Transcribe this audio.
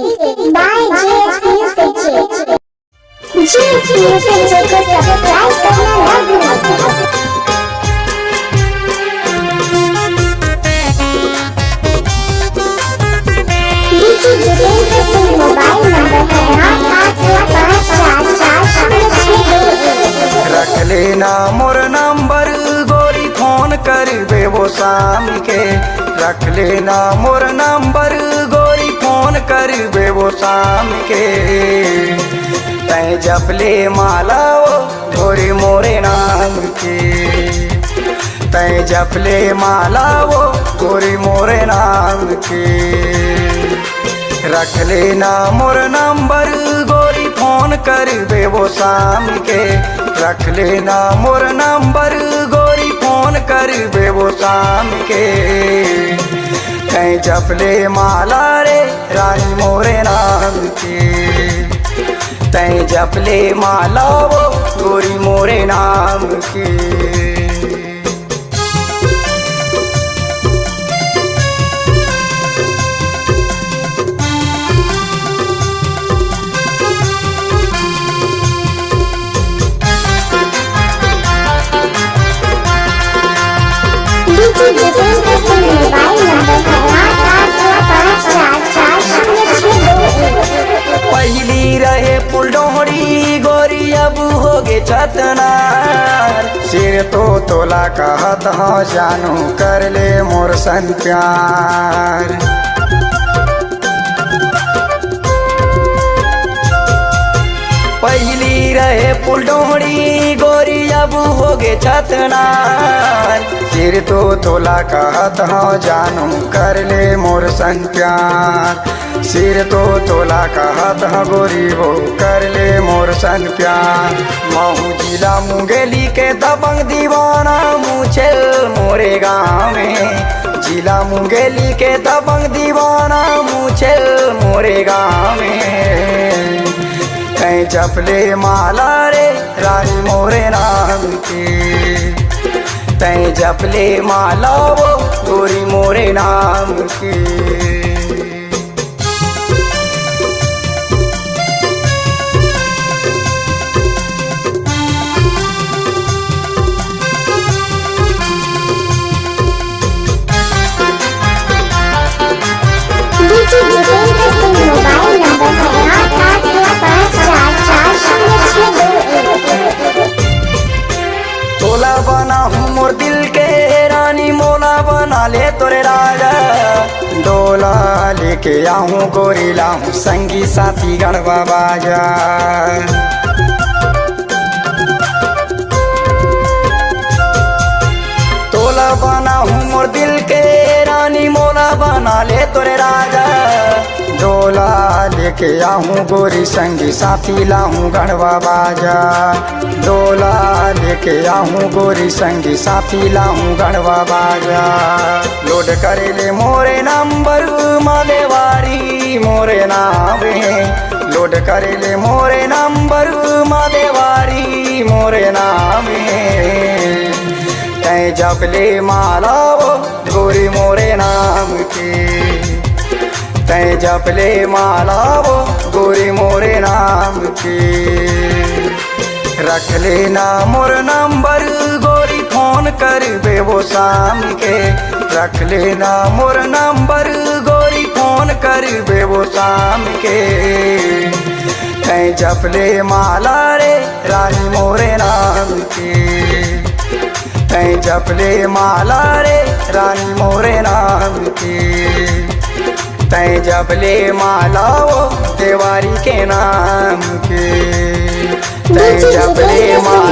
by JS Music. JS Music को subscribe करना ना भूलें। DJ Jitendra Singh mobile number है 885446 रख लेना मोर नंबर गोरी फोन करबे वो शाम के। रख लेना मोर नंबर गोरी फोन करबे वो शाम के। तै जपले माला वो गोरी मोरे नाम के। तै जपले माला वो गोरी मोरे नाम के। रख लेना मोर नंबर गोरी फोन करबे वो शाम के। रख लेना मोर नंबर गोरी फोन करबे वो शाम के। तै जपले माला रे रानी मोरे नाम के। तै जपले माला वो गोरी मोरे नाम के। DJ Jitendra Singh mobile number है 885446 पहली रहे पुलडोहरी गोरी अब हो गे छतनार। सिर तो तोला कहत हाँ जानू कर ले मोर सन प्यार। पहली रहे पुलडोहरी गोरी अब हो गे छतनार। सिर तो तोला कहत हाँ जानू कर ले मोर सन प्यार। सिर तो तोला कहत हाँ गोरी वो कर ले मोर सन प्यार। महू जिला मुंगेली के दबंग दीवाना मुझे मोरे गाँव में। जिला मुंगेली के दबंग दीवाना मुझे मोरे गाँव में। तै जपले माला रे रानी मोरे नाम के। तै जपले माला वो गोरी मोरे नाम के। DJ Jitendra Singh mobile number है 885446 तोला बना हूँ मोर दिल के रानी मोला बना ले तोरे राजा। डोला लेके आऊँ गोरी लाऊं संगी साथी गढ़वा बाजा। तोला बना हूँ मोर दिल के रानी मोला बना ले तोरे राजा। डोला लेके आऊँ गोरी संगी साथी लाऊं गढ़वा बाजा। डोला लेके आऊँ गोरी संगी साथी लाऊं गढ़वा बाजा। लोड करे ले मोरे नंबर मादेवारी मोरे नावे। लोड करे ले मोरे नंबर मादेवारी मोरे नावे। तै जपले माला वो गोरी मोरे नाम के। तै जपले माला वो गोरी मोरे नाम के। रख लेना मोर नंबर गोरी फोन करबे वो शाम के। रख लेना मोर नंबर गोरी फोन करबे वो शाम के। तै जपले माला रे रानी मोरे नाम के। तै जपले माला रे रानी मोरे नाम के। तै जपले माला वो देवारी के नाम के। तै जपले माला